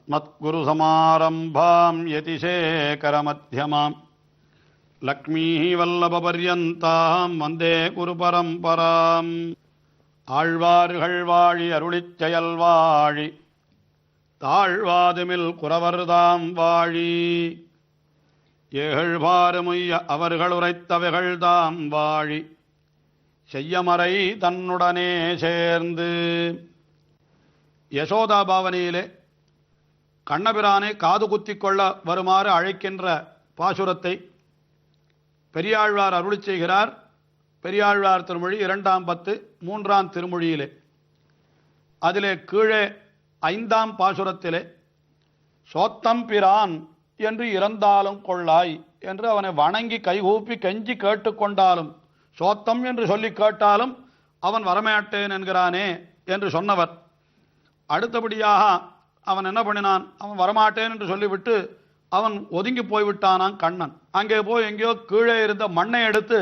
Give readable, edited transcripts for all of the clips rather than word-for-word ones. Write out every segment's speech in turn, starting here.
अस्मत्गुरुसमारम्भां यतिशेखरमध्यमां लक्ष्मीवल्लभपर्यन्तां वन्दे गुरुपरम्पराम् ஆழ்வார்கள் வாழி அருளிச் செயல் வாழி தாழ்வாதுமில் குறவர்தாம் வாழி ஏகழ்வாறுமுய்ய அவர்கள் உரைத்தவைகள்தாம் வாழி செய்யமறை தன்னுடனே சேர்ந்து. யசோதா பாவனையிலே கண்ணபிரானை காது குத்திக் கொள்ள வருமாறு அழைக்கின்ற பாசுரத்தை பெரியாழ்வார் அருளிச் செய்கிறார். பெரியாழ்வார் திருமொழி 2ஆம் பத்து 3ஆம் திருமொழியிலே. அதிலே கீழே 5ஆம் பாசுரத்திலே சோத்தம் பிரான் என்று இறந்தாலும் கொள்ளாய் என்று அவனை வணங்கி கைகூப்பி கெஞ்சி கேட்டுக்கொண்டாலும், சோத்தம் என்று சொல்லி கேட்டாலும் அவன் வரமாட்டேன் என்கிறானே என்று சொன்னவர். அடுத்தபடியாக அவன் என்ன பண்ணினான்? அவன் வரமாட்டேன் என்று சொல்லிவிட்டு அவன் ஒதுங்கி போய்விட்டானான் கண்ணன். அங்கே போய் எங்கேயோ கீழே இருந்த மண்ணை எடுத்து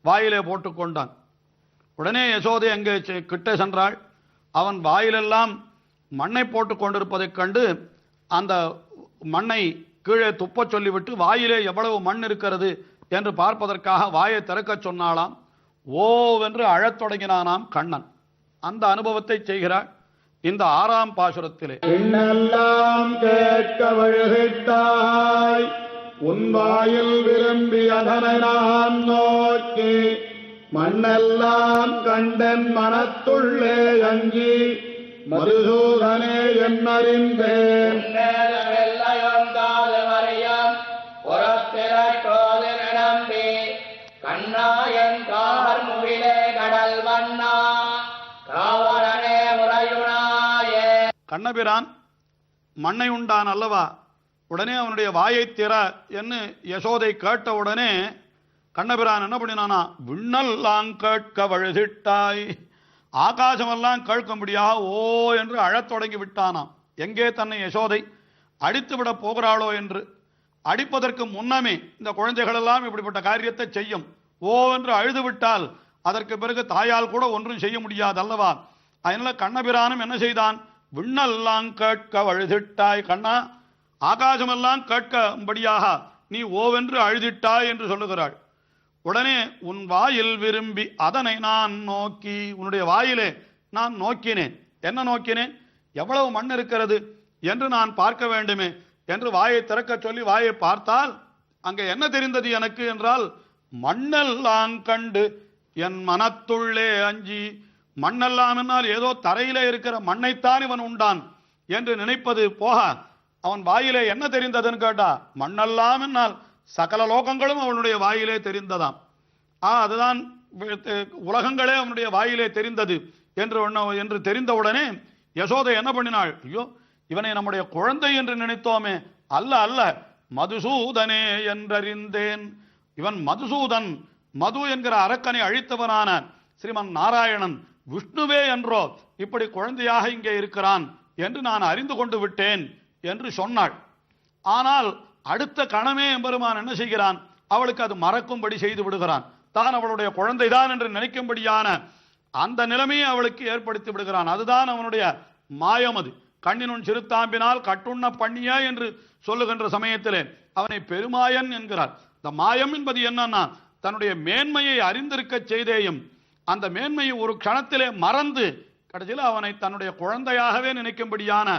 வாயிலே போட்டுக்கொண்டான். உடனே யசோதை அங்கே கிட்டே சென்றாள். அவன் வாயிலெல்லாம் மண்ணை போட்டு கொண்டிருப்பதைக் கண்டு அந்த மண்ணை கீழே துப்பச் சொல்லிவிட்டு வாயிலே எவ்வளவு மண் இருக்கிறது என்று பார்ப்பதற்காக வாயை திறக்கச் சொன்னாலாம். ஓவென்று அழத் தொடங்கினானாம் கண்ணன். அந்த அனுபவத்தை செய்கிறாள் இந்த 6ஆம் பாசுரத்திலே. என்னெல்லாம் கேட்க வழுகிட்டாய் உன் வாயில் விரும்பி அதனை நான் நோக்கி மண்ணெல்லாம் கண்டன் மனத்துள்ளே அங்கி மதுசூதனே என்னறிந்தேன். கண்ணாயன் கார் முகிலே கடல் வண்ணா காவலனே முறையுணாயே. கண்ணபிரான் மண்ணை உண்டான் அல்லவா? உடனே அவனுடைய வாயை திற என்று யசோதை கேட்ட உடனே கண்ணபிரான் என்ன பண்ணினானா? விண்ணெல்லாம் கேட்க வழுதிட்டாய், ஆகாசமெல்லாம் கேட்கும்படியாக ஓ என்று அழத் தொடங்கி விட்டானாம். எங்கே தன்னை யசோதை அடித்து விட போகிறாளோ என்று. அடிப்பதற்கு முன்னமே இந்த குழந்தைகளெல்லாம் இப்படிப்பட்ட காரியத்தை செய்யும். ஓ என்று அழுது விட்டால் அதற்கு பிறகு தாயால் கூட ஒன்றும் செய்ய முடியாது அல்லவா? அதனால கண்ணபிரானும் என்ன செய்தான்? விண்ணெல்லாம் கேட்க வழுதிட்டாய், கண்ணா ஆகாசமெல்லாம் கேட்கும்படியாக நீ ஓவென்று அழுதிட்டாய் என்று சொல்லுகிறாள். உடனே உன் வாயில் விரும்பி அதனை நான் நோக்கி, உன்னுடைய வாயிலே நான் நோக்கினேன். என்ன நோக்கினேன்? எவ்வளவு மண் இருக்கிறது என்று நான் பார்க்க வேண்டுமே என்று வாயை திறக்க சொல்லி வாயை பார்த்தால் அங்கே என்ன தெரிந்தது எனக்கு என்றால், மண்ணெல்லாம் கண்டு என் மனத்துள்ளே அஞ்சி. மண்ணெல்லாம் என்னால் ஏதோ தரையிலே இருக்கிற மண்ணைத்தான் இவன் உண்டான் என்று நினைப்பது போக அவன் வாயிலே என்ன தெரிந்ததுன்னு கேட்டா, மண்ணெல்லாம் என்னால் சகல லோகங்களும் அவனுடைய வாயிலே தெரிந்ததாம். அதுதான் உலகங்களே அவனுடைய வாயிலே தெரிந்தது என்று தெரிந்தவுடனே யசோதை என்ன பண்ணினாள்? ஐயோ, இவனை நம்முடைய குழந்தை என்று நினைத்தோமே. அல்ல அல்ல, மதுசூதனே என்றறிந்தேன். இவன் மதுசூதன், மது என்கிற அரக்கனை அழித்தவனான ஸ்ரீமன் நாராயணன் விஷ்ணுவே என்றோ இப்படி குழந்தையாக இங்கே இருக்கிறான் என்று நான் அறிந்து கொண்டு விட்டேன் என்று சொன்னாள். ஆனால் அடுத்த கணமே எம்பெருமான் என்ன செய்கிறான்? அவளுக்கு அது மறக்கும்படி செய்து விடுகிறான். தான் அவளுடைய குழந்தைதான் என்று நினைக்கும்படியான அந்த நிலைமையை அவளுக்கு ஏற்படுத்தி விடுகிறான். அதுதான் அவனுடைய மாயம். அது கண்ணினுன் சிறுத்தாம்பினால் கட்டுண்ண பண்ணிய என்று சொல்லுகின்ற சமயத்திலே அவனை பெருமாயன் என்கிறார். இந்த மாயம் என்பது என்னன்னா, தன்னுடைய மேன்மையை அறிந்திருக்க செய்தேயும் அந்த மேன்மையை ஒரு க்ஷணத்திலே மறந்து கடைசியில் அவனை தன்னுடைய குழந்தையாகவே நினைக்கும்படியான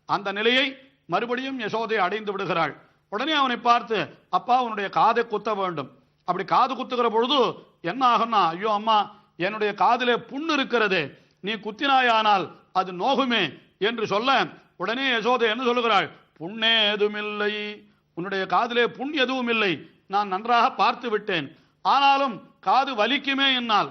அந்த நிலையை மறுபடியும் யசோதை அடைந்து விடுகிறாள். உடனே அவனை பார்த்து, அப்பா உன்னுடைய காதை குத்த வேண்டும். அப்படி காது குத்துகிற பொழுது என்ன ஆகும்னா, ஐயோ அம்மா என்னுடைய காதிலே புண்ணு இருக்கிறது, நீ குத்தினாயானால் அது நோகுமே என்று சொல்ல உடனே யசோதை என்ன சொல்லுகிறாள்? புண்ணே எதுவுமில்லை, உன்னுடைய காதிலே புண் எதுவும் இல்லை, நான் நன்றாக பார்த்து விட்டேன். ஆனாலும் காது வலிக்குமே என்னால்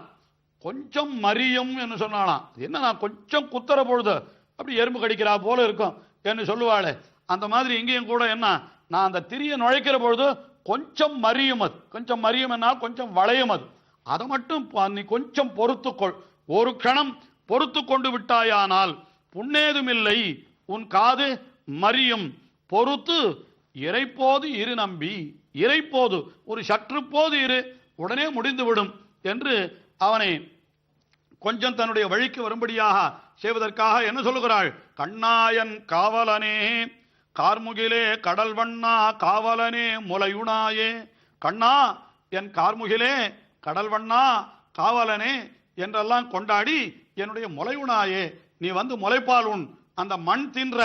கொஞ்சம் மரியும் என்று சொன்னாலாம். என்ன, நான் கொஞ்சம் குத்துற பொழுது அப்படி எறும்பு கடிக்கிறா போல இருக்கும் என்று சொல்லுவாளே, அந்த மாதிரி இங்கேயும் கூட என்ன, நான் அந்த திரியை நுழைக்கிற பொழுது கொஞ்சம் மரியும். அது கொஞ்சம் மரியும் என்னால் கொஞ்சம் வளையும். அது அதை மட்டும் நீ கொஞ்சம் பொறுத்துக்கொள், ஒரு க்ஷணம் பொறுத்து கொண்டு விட்டாயானால் புண்ணேதுமில்லை, உன் காது மரியும், பொறுத்து இறைப்போது இரு நம்பி. இறைப்போது ஒரு சற்று போது இரு, உடனே முடிந்துவிடும் என்று அவனை கொஞ்சம் தன்னுடைய வழிக்கு வரும்படியாக செய்வதற்காக என்ன சொல்லுகிறாள்? கண்ணாயன் காவலனே கார்முகிலே கடல் வண்ணா காவலனே முலையுணாயே. கண்ணா, என் கார்முகிலே கடல் வண்ணா காவலனே என்றெல்லாம் கொண்டாடி என்னுடைய முலையுணாயே, நீ வந்து முளைப்பால் உண். அந்த மண் தின்ற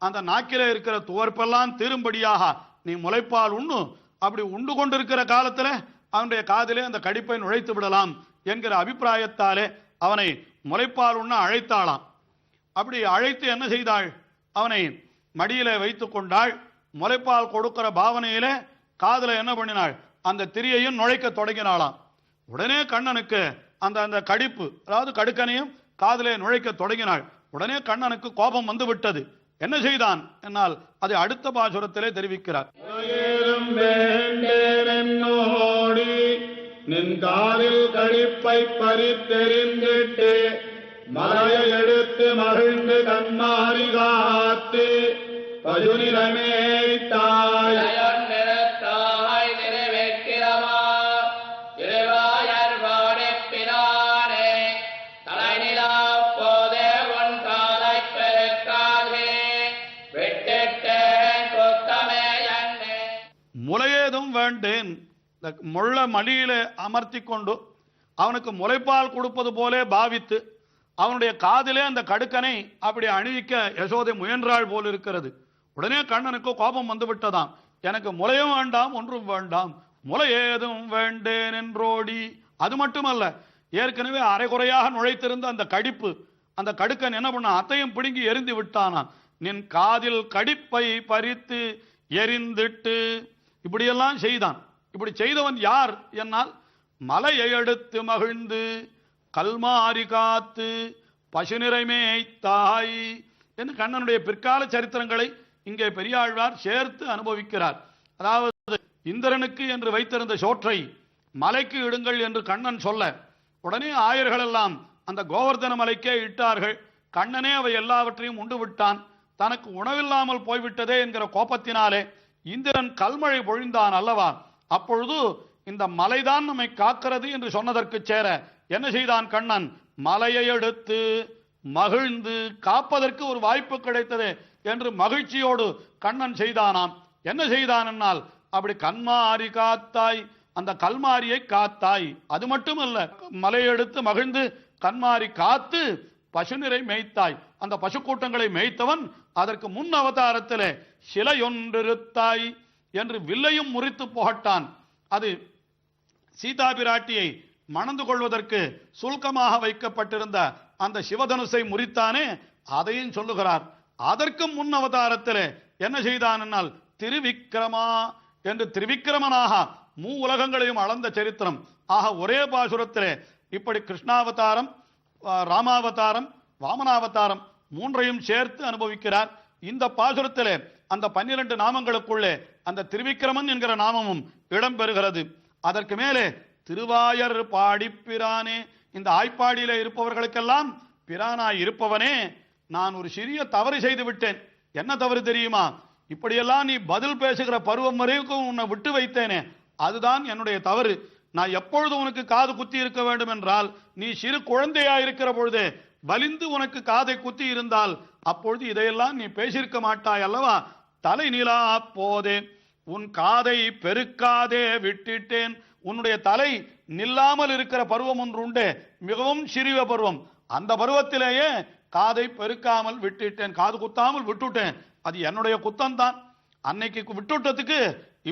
அந்த நாக்கிலே இருக்கிற துவர்ப்பெல்லாம் தீரும்படியாக நீ முளைப்பால் உண்ணு. அப்படி உண்டு கொண்டிருக்கிற காலத்தில் அவனுடைய காதிலே அந்த கடிப்பை நுழைத்து விடலாம் என்கிற அபிப்பிராயத்தாலே அவனை முளைப்பால் உண்ண அழைத்தாளாம். அப்படி அழைத்து என்ன செய்தாள்? அவனை மடியிலே வைத்து கொண்டாள். முளைப்பால் கொடுக்கிற பாவனையிலே காதில் என்ன பண்ணினாள்? அந்த திரியையும் நுழைக்க தொடங்கினாளாம். உடனே கண்ணனுக்கு அந்த அந்த கடிப்பு, அதாவது கடுக்கனையும் காதிலே நுழைக்க தொடங்கினாள். உடனே கண்ணனுக்கு கோபம் வந்து விட்டது. என்ன செய்தான் என்னால் அதை அடுத்த பாசுரத்திலே தெரிவிக்கிறார். நின் காலில் கழிப்பை பறித்தெறிந்திட்டு மலையை எடுத்து மகிழ்ந்து கண்மாறி காத்து பசுநிலமேய்த்தாய். முளையேதும் வேண்டேன். முள்ள மடியில அமர்த்தி கொண்டு அவனுக்கு முளைப்பால் கொடுப்பது போலே பாவித்து அவனுடைய காதிலே அந்த கடுக்கனை அப்படி அணிவிக்க யசோதை முயன்றாள் போல் இருக்கிறது. உடனே கண்ணனுக்கு கோபம் வந்து விட்டதாம். எனக்கு முளையும் வேண்டாம், ஒன்றும் வேண்டாம், முளையேதும் வேண்டேன் என்றோடி. அது மட்டுமல்ல, ஏற்கனவே அரைகுறையாக நுழைத்திருந்த அந்த கடிப்பு, அந்த கடுக்கன் என்ன பண்ண, அத்தையும் பிடுங்கி எரிந்து விட்டானான். நின் காதில் கடிப்பை பறித்து எரிந்திட்டு இப்படியெல்லாம் செய்தான். இப்படி செய்தவன் யார் என்னால், மலையை எடுத்து மகிழ்ந்து கல்மாரி காத்து பசுநிறைமேய்த்தாய் என்று கண்ணனுடைய பிற்கால சரித்திரங்களை இங்கே பெரியாழ்வார் சேர்த்து அனுபவிக்கிறார். அதாவது இந்திரனுக்கு என்று வைத்திருந்த சோற்றை மலைக்கு இடுங்கள் என்று கண்ணன் சொல்ல, உடனே ஆயர்கள் எல்லாம் அந்த கோவர்தன மலைக்கே இட்டார்கள். கண்ணனே அவை எல்லாவற்றையும் உண்டு விட்டான். தனக்கு உணவில்லாமல் போய்விட்டதே என்கிற கோபத்தினாலே இந்திரன் கல்மழை பொழிந்தான் அல்லவா. அப்பொழுது இந்த மலைதான் நம்மை காக்கிறது என்று சொன்னதற்கு சேர என்ன செய்தான் கண்ணன்? மலையை எடுத்து மகிழ்ந்து காப்பதற்கு ஒரு வாய்ப்பு கிடைத்தது என்று மகிழ்ச்சியோடு கண்ணன் செய்தானாம். என்ன செய்தான் என்னால், அப்படி கண்மாரி காத்தாய், அந்த கல்மாரியை காத்தாய். அது மட்டுமல்ல, மலையை எடுத்து மகிழ்ந்து கண்மாரி காத்து பசுநிறை மேய்த்தாய். அந்த பசு கூட்டங்களை மேய்த்தவன் அதற்கு முன் அவதாரத்திலே சிலையொன்றிருத்தாய் என்று வில்லையும் முறித்து புகட்டான். அது சீதா பிராட்டியை மணந்து கொள்வதற்கு சுல்கமாக வைக்கப்பட்டிருந்த அந்த சிவதனுசை முறித்தானே, அதையும் சொல்லுகிறார். அதற்கு முன் அவதாரத்திலே என்ன செய்தான் என்னால், திருவிக்கிரமா என்று திரிவிக்கிரமனாக மூ உலகங்களையும் அளந்த சரித்திரம். ஆக ஒரே பாசுரத்திலே இப்படி கிருஷ்ணாவதாரம், ராமாவதாரம், வாமனாவதாரம் மூன்றையும் சேர்த்து அனுபவிக்கிறார். இந்த பாசுரத்திலே அந்த 12 நாமங்களுக்குள்ளே அந்த திருவிக்கிரமன் என்கிற நாமமும் இடம்பெறுகிறது. அதற்கு மேலே திருவாயர் பாடிப்பிரானே, இந்த ஆய்ப்பாடியிலே இருப்பவர்களுக்கெல்லாம் பிரானாய் இருப்பவனே, நான் ஒரு சிறிய தவறு செய்து விட்டேன். என்ன தவறு தெரியுமா? இப்படியெல்லாம் நீ பதில் பேசுகிற பருவம் வரைக்கும் உன்னை விட்டு வைத்தேனே, அதுதான் என்னுடைய தவறு. நான் எப்பொழுது உனக்கு காது குத்தி இருக்க வேண்டும் என்றால், நீ சிறு குழந்தையா இருக்கிற பொழுதே வலிந்து உனக்கு காதை குத்தி இருந்தால் அப்பொழுது இதையெல்லாம் நீ பேசியிருக்க மாட்டாய் அல்லவா. தலை நிலா போதே உன் காதை பெருக்காதே விட்டுட்டேன். உன்னுடைய தலை நில்லாமல் இருக்கிற பருவம் ஒன்று உண்டே, மிகவும் சிறிய பருவம். அந்த பருவத்திலேயே காதை பெருக்காமல் விட்டுட்டேன், காது குத்தாமல் விட்டுட்டேன். அது என்னுடைய குத்தம்தான். அன்னைக்கு விட்டுட்டதுக்கு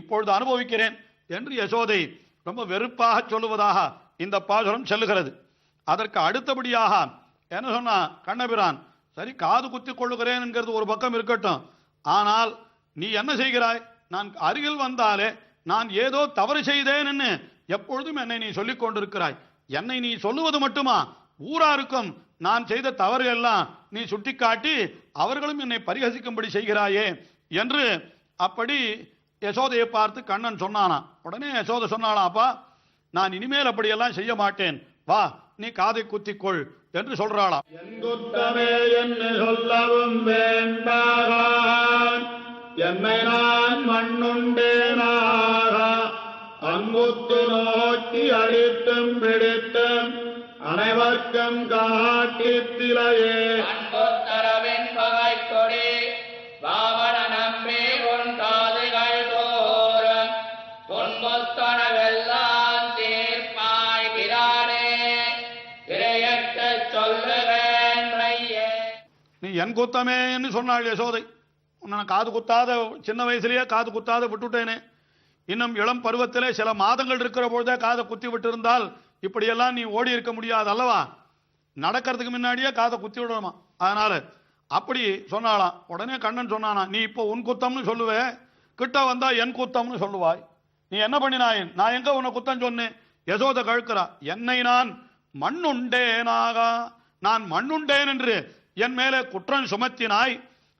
இப்பொழுது அனுபவிக்கிறேன் என்று யசோதை ரொம்ப வெறுப்பாக சொல்லுவதாக இந்த பாசுரம் செல்லுகிறது. அதற்கு அடுத்தபடியாக என்ன சொன்னா கண்ணபிரான், சரி காது குத்தி கொள்ளுகிறேன் என்கிறது ஒரு பக்கம் இருக்கட்டும், ஆனால் நீ என்ன செய்கிறாய்? நான் அருகில் வந்தாலே நான் ஏதோ தவறு செய்தேன் என்று எப்பொழுதும் என்னை நீ சொல்லிக் கொண்டிருக்கிறாய். என்னை நீ சொல்லுவது மட்டுமா, ஊராருக்கும் நான் செய்த தவறு எல்லாம் நீ சுட்டிக்காட்டி அவர்களும் என்னை பரிகசிக்கும்படி செய்கிறாயே என்று அப்படி யசோதையை பார்த்து கண்ணன் சொன்னானா. உடனே யசோதை சொன்னாலாம், அப்பா நான் இனிமேல் அப்படியெல்லாம் செய்ய மாட்டேன், வா நீ காதை குத்திக்கொள் என்று சொல்றாளாம். என் குத்தமே என்று சொல்லவும் வேண்டான், என்னை நான் மண்ணுண்டேனாக அங்குத்து நோக்கி அழித்தும் பிடித்தும் அனைவர்க்கும் காட்டித்திலையே அன்புத்தரவின் பகை கொடி வாமன நம்பி நீ என் குத்தமேன்னு சொன்னாள் யசோதை. உன்னை காது குத்தாத சின்ன வயசுலயே காது குத்தாத விட்டுட்டேனே, இன்னும் இளம் பருவத்திலே சில மாதங்கள் இருக்கிற பொழுதே காதை குத்தி விட்டு இருந்தால் இப்படியெல்லாம் நீ ஓடி இருக்க முடியாது அல்லவா, நடக்கிறதுக்கு முன்னாடியே காதை குத்தி விடணுமா. அதனால அப்படி சொன்னாலாம். உடனே கண்ணன் சொன்னானா, நீ இப்போ உன் குத்தம்னு சொல்லுவே, கிட்ட வந்தா என் குத்தம்னு சொல்லுவாய். நீ என்ன பண்ணினாய், நான் எங்க உன்னை குத்தம் சொன்னேன். யசோதை கழுக்கிறா, என்னை நான் மண்ணுண்டேனாக, நான் மண்ணுண்டேன் என்று என் மேலே குற்றம் சுமத்தினாய்.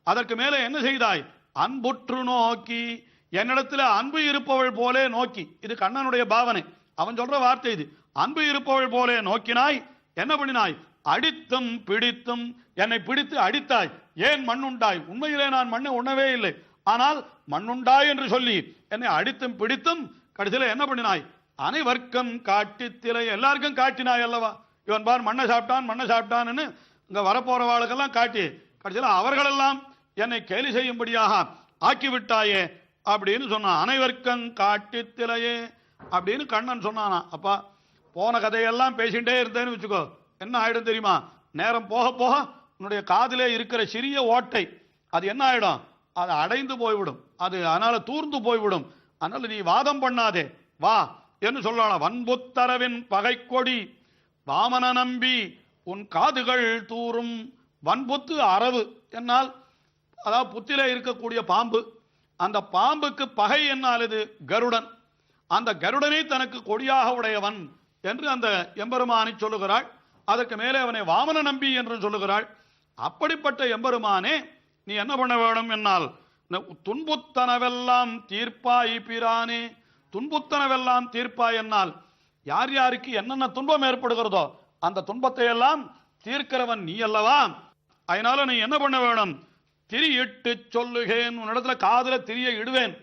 அதற்கு மேலே என்ன செய்தாய், அன்புற்று நோக்கி, என்னிடத்துல அன்பு இருப்பவள் போலே நோக்கி. இது கண்ணனுடைய பாவனை, அவன் சொல்ற வார்த்தை இது. அன்பு இருப்பவள் போலே நோக்கினாய். என்ன பண்ணினாய், அடித்தும் பிடித்தும் என்னை பிடித்து அடித்தாய். ஏன் மண்ணுண்டாய், உண்மையிலே நான் மண்ணை உண்ணவே இல்லை, ஆனால் மண்ணுண்டாய் என்று சொல்லி என்னை அடித்தும் பிடித்தும் கடைசியில் என்ன பண்ணினாய், அனைவர்க்கம் காட்டி திரை, எல்லாருக்கும் காட்டினாய் அல்லவா. இவன் பார் மண்ணை சாப்பிட்டான்னு இங்க வரப்போறவாளுக்கெல்லாம் காட்டி கடைசியில் அவர்களெல்லாம் என்னை கேலி செய்யும்படியாக ஆக்கிவிட்டாயே அப்படின்னு சொன்னான். அனைவர்க்கம் காட்டி திரையே அப்படின்னு கண்ணன் சொன்னானா. அப்பா போன கதையெல்லாம் பேசிட்டே இருந்தேன்னு வச்சுக்கோ, என்ன ஆயிடும் தெரியுமா, நேரம் போக போக உன்னுடைய காதிலே இருக்கிற சிறிய ஓட்டை அது என்ன ஆயிடும், அது அடைந்து போய்விடும், அது அதனால தூர்ந்து போய்விடும். அதனால நீ வாதம் பண்ணாதே, வா என்று சொல்லலாம். வன்புத்தரவின் பகை கொடி வாமன நம்பி உன் காதுகள் தூரும். வன்புத்து அரவு என்னால் அதாவது புத்திலே இருக்கக்கூடிய பாம்பு, அந்த பாம்புக்கு பகை என்னால் இது கருடன், அந்த கருடனை தனக்கு கொடியாக உடையவன் என்று அந்த எம்பெருமானை சொல்லுகிறாள். அதற்கு மேலே அவனை வாமன நம்பி என்று சொல்லுகிறாள். அப்படிப்பட்ட எம்பெருமானே நீ என்ன பண்ண வேண்டும் என்னால், துன்புத்தனவெல்லாம் தீர்ப்பாய் பிரானே, துன்புத்தனவெல்லாம் தீர்ப்பாய் என்னால் யார் யாருக்கு என்னென்ன துன்பம் ஏற்படுகிறதோ அந்த துன்பத்தை எல்லாம் தீர்க்கிறவன் நீ அல்லவா. அதனால நீ என்ன பண்ண வேணும், திரியிட்டு சொல்லுகேன், உன்னிடத்துல காதுல திரிய இடுவேன்,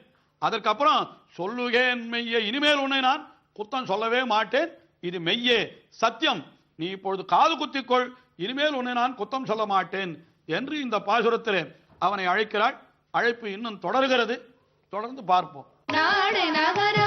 அதற்கப்புறம் சொல்லுகேன் மெய்யே, இனிமேல் உன்னை நான் குத்தம் சொல்லவே மாட்டேன், இது மெய்யே சத்தியம், நீ இப்பொழுது காது குத்திக்கொள், இனிமேல் உன்னை நான் குத்தம் சொல்ல மாட்டேன் என்று இந்த பாசுரத்திலே அவனை அழைக்கிறாள். அழைப்பு இன்னும் தொடர்கிறது, தொடர்ந்து பார்ப்போம். நாடு நகர